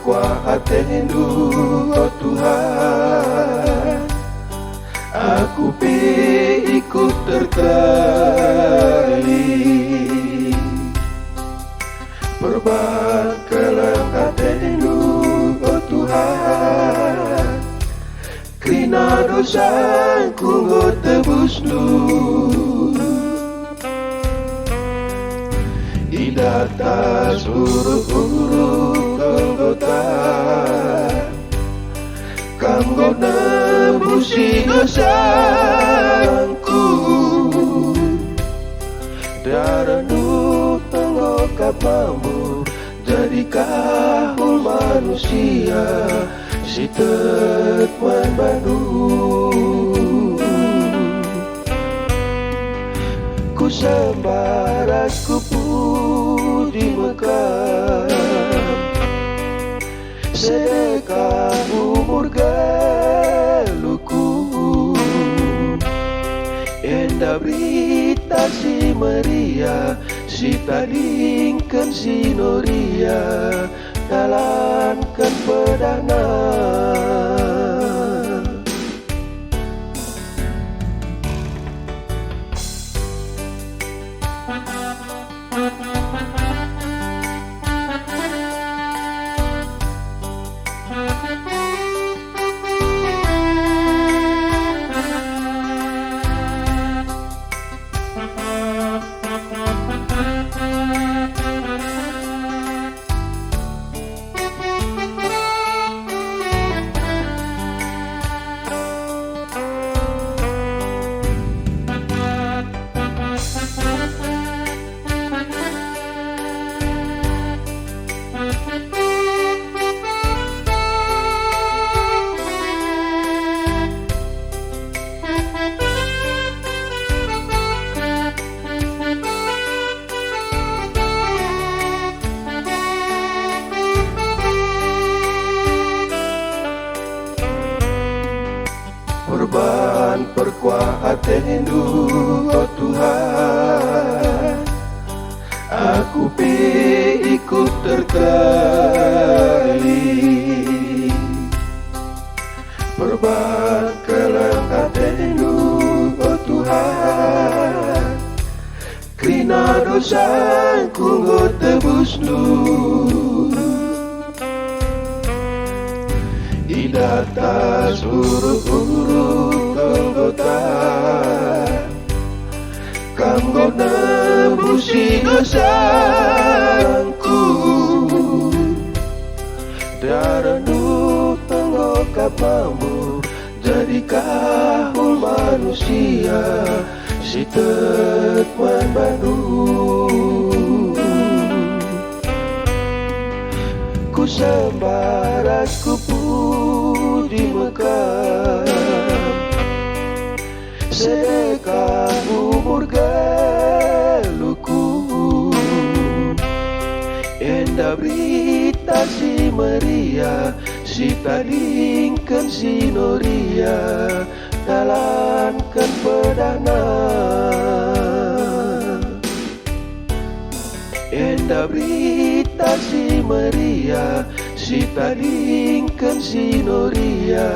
perkuatan-Mu, oh Tuhan. Aku ikut terkali perbakalangkatan-Mu, oh Tuhan. Krina dosaku Nggo tebus-Nu di atas huruf-huruf Golgota, kanggo nembusi dosaku. Darah-Nu pengokat mampu jadi kahul manusia si tekman Bandung. Ku sembaras ku puji Mekah, sedekah umur galuku. Enda berita si Maria, si tadingkan si Noria, dalankan pedana. Korban perkuatan-Mu, oh Tuhan. Aku ikut terkali perbakalangkatan-Mu, oh Tuhan. Krina dosaku Nggo tebus-Nu di atas huruf-huruf Golgota, kanggo nembusi dosaku. Darah-Nu pengokat mampu jadi kahul manusia si tekman Bandung. Ku sembaras ku puji Mekah, sedekah umur galuku. Enda berita si Maria, si tadingkan si Noria, dalankan pedana. Enda berita si Maria, si tadingkan si Noria,